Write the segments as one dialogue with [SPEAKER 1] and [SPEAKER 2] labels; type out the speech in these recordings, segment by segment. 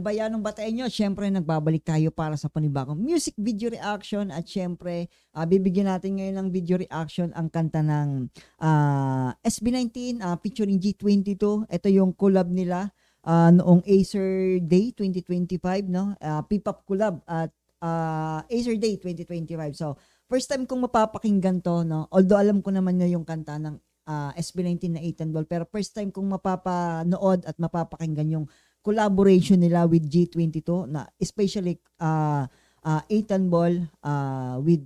[SPEAKER 1] Bayanong Batayan nyo, syempre nagbabalik tayo para sa panibagong music video reaction at syempre bibigyan natin ngayon ng video reaction ang kanta ng SB19 featuring G22. Ito yung collab nila noong Acer Day 2025, no? P-pop collab at Acer Day 2025. So, first time kong mapapakinggan to, no? Although alam ko naman na yung kanta ng SB19 na Ethan Ball, pero first time kong mapapanood at mapapakinggan yung collaboration nila with G22 na especially Ethan Ball with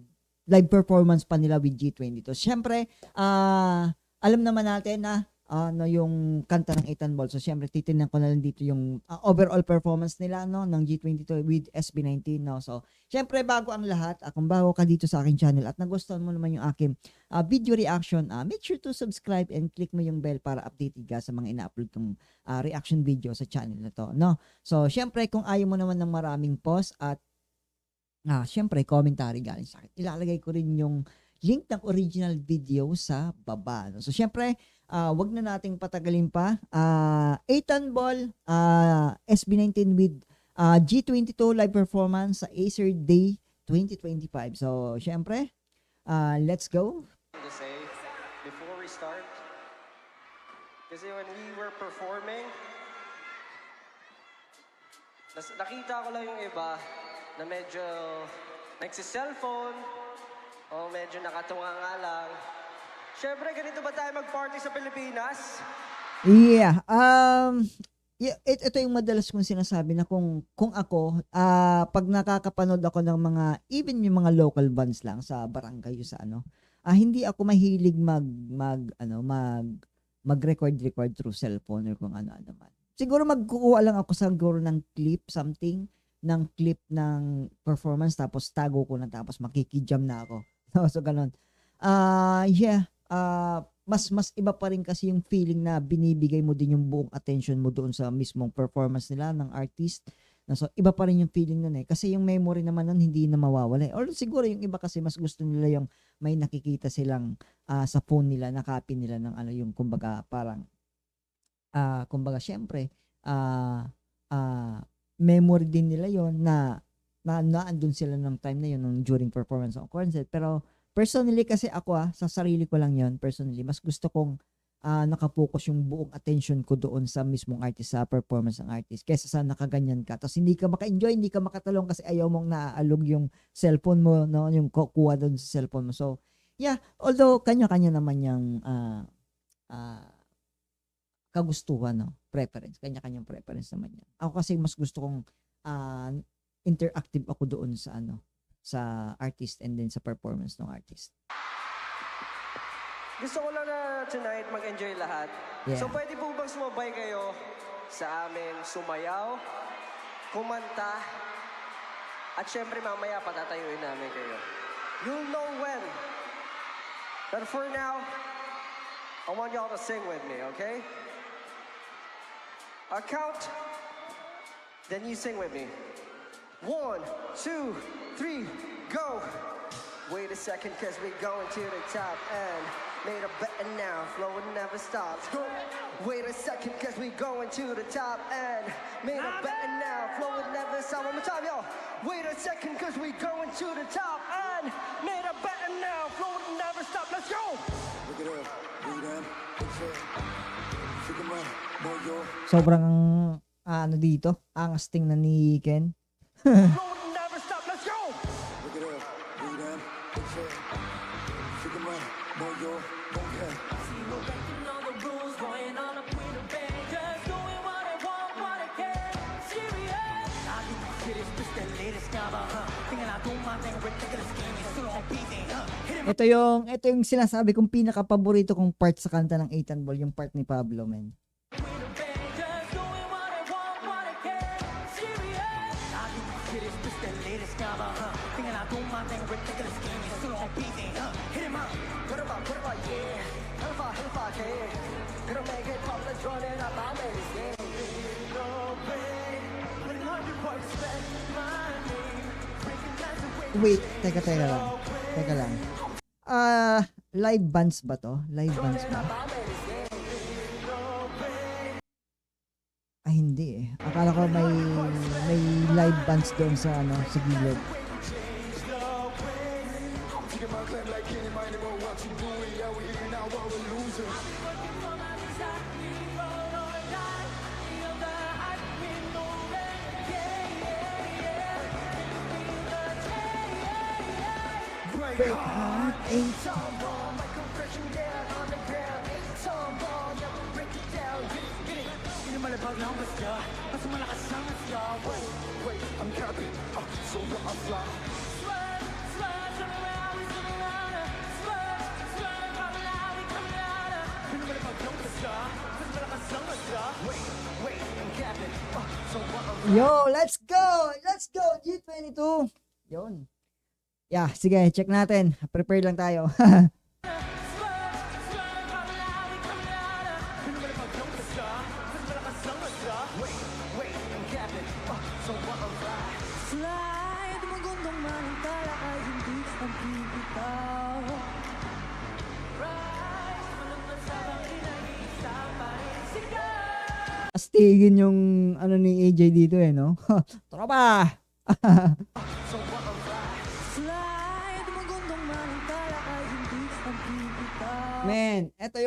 [SPEAKER 1] live performance pa nila with G22. Siyempre, alam naman natin na no, yung kanta ng Ethan Ball. So, siyempre, titignan ko na lang dito yung overall performance nila no, ng G22 with SB19. No? So, siyempre, bago ang lahat, kung bago ka dito sa aking channel at nagustuhan mo naman yung aking video reaction, make sure to subscribe and click mo yung bell para updated ka sa mga ina-upload kong reaction video sa channel na to. No? So, siyempre, kung ayaw mo naman ng maraming post at siyempre, commentary galing sa akin, ilalagay ko rin yung link ng original video sa baba. No? So, siyempre, wag na nating patagalin pa. Ethan Ball, SB19 with G22 live performance sa Acer Day 2025. So, syempre, let's go.
[SPEAKER 2] To say before we start, kasi when we were performing, nakita ko lang yung iba na medyo nagsi-cellphone o medyo nakatuwa nga lang. Siyempre, ganito ba tayo mag-party sa Pilipinas?
[SPEAKER 1] Yeah. Ito yung madalas kong sinasabi na kung ako, pag nakakapanood ako ng mga, even yung mga local bands lang sa barangay sa hindi ako mahilig mag-record through cellphone or kung ano man. Siguro magkukuha lang ako siguro ng clip, ng clip ng performance, tapos tago ko na, tapos makikijam na ako. So, ganun. Yeah. Mas iba pa rin kasi yung feeling na binibigay mo din yung buong attention mo doon sa mismong performance nila ng artist. So, iba pa rin yung feeling nun eh. Kasi yung memory naman nun hindi na mawawala. Or siguro yung iba kasi mas gusto nila yung may nakikita silang sa phone nila, na copy nila ng yung kumbaga parang kumbaga syempre memory din nila yon na naandun sila ng time na yun during performance o concert. Pero personally kasi ako sa sarili ko lang yon, personally mas gusto kong nakapokus yung buong attention ko doon sa mismong artist, sa performance ng artist, kaysa sa nakaganyan ka tapos hindi ka maka-enjoy, hindi ka makatalong kasi ayaw mong naaalog yung cellphone mo, no, yung kuha doon sa cellphone mo. So yeah, although kanya-kanya naman yung kagustuhan, no, preference, kanya-kanyang preference naman yan. Ako kasi mas gusto kong interactive ako doon sa sa artist and then sa performance ng artist.
[SPEAKER 2] Gusto ko lang na tonight mag-enjoy lahat.
[SPEAKER 1] Yeah.
[SPEAKER 2] So pwede po bang sumabay kayo sa amin, sumayaw, kumanta, at syempre mamaya patatayuin namin kayo. You'll know when. But for now, I want y'all to sing with me, okay? I'll count, then you sing with me. 1, 2, 3, go! Wait a second, cause we're going to the top and made a bet now, flow never stops. Go! Wait a second, cause we're going to the top and made a bet now, flow never stops. One more time, yo! Wait a second, cause we're going to the top and made a bet now, flow never stops. Let's go!
[SPEAKER 3] Look it up, breathe in, exhale. Shake 'em up, know your
[SPEAKER 1] Sobrang dito, angasting na ni Ken.
[SPEAKER 2] Flow never stop. Let's go!
[SPEAKER 3] Look it up, breathe in, exhale. Shake 'em up, know your okay.
[SPEAKER 1] Ito yung sinasabi kong pinaka-paborito kong part sa kanta ng Ethan Ball, yung part ni Pablo, man. Wait, teka lang. Teka lang. Live bands ba to? Live bands ba? Hindi eh. Akala ko may live bands doon sa ano, sa gilid. Break heart, Yo, let's go! Let's go! G22! Yun. Yeah, sige, check natin. Prepare lang tayo.
[SPEAKER 4] Slide, magundong man ang tala ay hindi ang bibitaw. Rise, malungkot sa bangin ay isang panisigaw.
[SPEAKER 1] Astigin yung ano ni AJ dito eh, no? Tropa!
[SPEAKER 4] Slide, magundong man ang tala ay hindi ang bibitaw.
[SPEAKER 1] Man, ito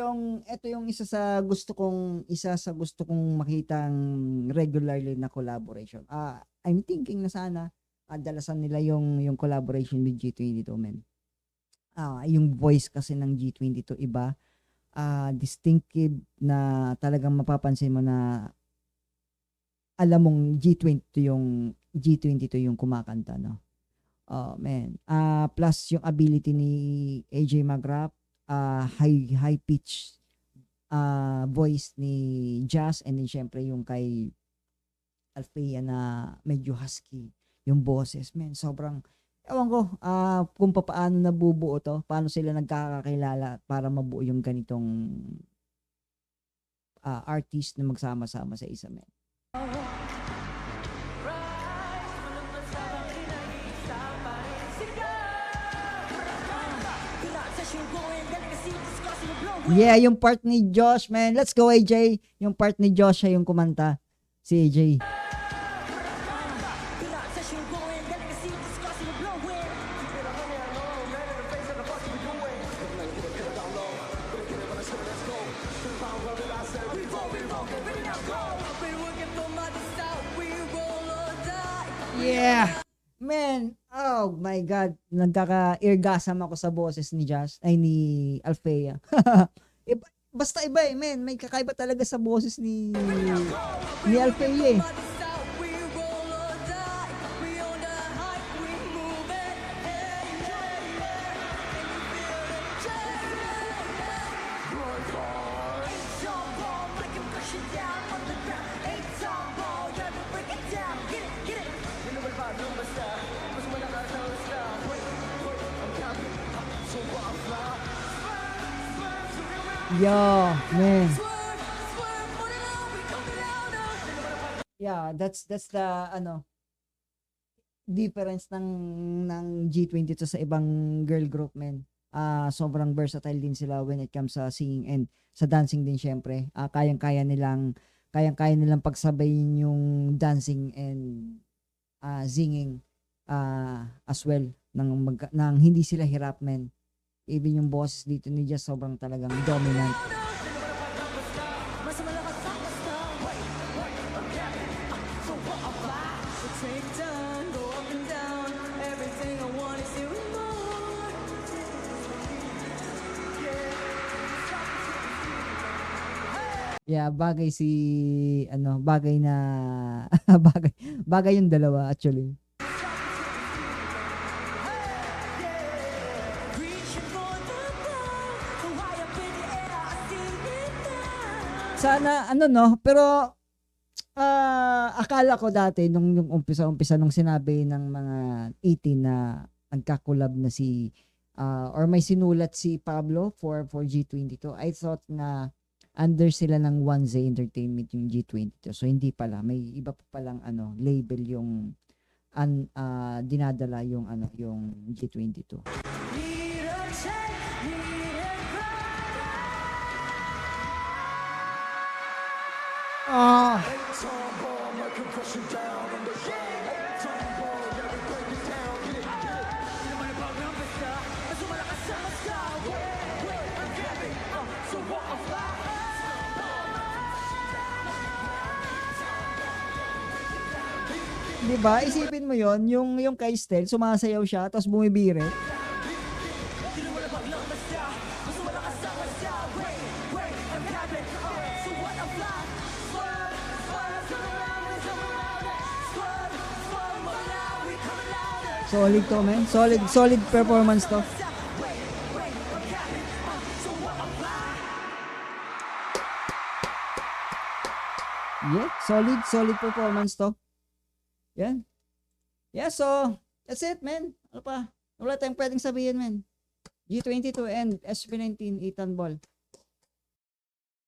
[SPEAKER 1] yung isa sa gusto kong makitang regularly na collaboration. I'm thinking na sana dalasan nila yung collaboration with G22, man. Yung voice kasi ng G22 iba, distinctive na talagang mapapansin mo na alam mong G22 yung kumakanta, no. Oh, man. Plus yung ability ni AJ Magrap, high pitch voice ni Jazz, and then syempre yung kay Althea na medyo husky yung boses, man. Sobrang ewan ko kung paano nabubuo to, paano sila nagkakakilala para mabuo yung ganitong artist na magsama-sama sa isa, man. Yeah, yung part ni Josh, man. Let's go, AJ. Yung part ni Josh siya yung kumanta. Si AJ. Yeah! Man, oh my God. Nagkaka-eargasm ako sa boses ni Josh, ay ni Althea. Basta iba eh, man. May kakaiba talaga sa boses ni Althea eh. Yo, man. Yeah, that's the difference ng G22 sa ibang girl group, man. Sobrang versatile din sila when it comes sa singing and sa dancing din syempre. Kayang-kaya nilang pagsabayin yung dancing and singing as well nang hindi sila hirap, man. Even yung boses dito ni Jazz sobrang talagang dominant. Yeah, bagay bagay na bagay yung dalawa actually. Sana pero akala ko dati nung umpisa nung sinabi ng mga 18 na nagka-collab na si or may sinulat si Pablo for G22. I thought na under sila ng 1Z Entertainment yung G22. So hindi pala, may iba pa palang label yung dinadala yung G22.
[SPEAKER 3] compression down on the yeah. Tumble, yeah, we break it down. Get it, get it.
[SPEAKER 4] Di naman ang bago ng basta Mas malakas sa masta I'm Kevin, so walk a fly
[SPEAKER 1] Di ba? Isipin mo yon yung kay Stel, sumasayaw siya, tapos bumibire.
[SPEAKER 4] Di naman ang bago ng basta Mas malakas sa masta I'm Kevin, so walk a fly Swerve, swerve, come around and come around Swerve, swerve, Malawi, come around
[SPEAKER 1] Solid to, man. Solid performance to. Yeah, solid performance to. Yan. Yeah, so, that's it, man. Ano pa? Wala tayong pwedeng sabihin, man. G22 and SB19 Ethan Ball.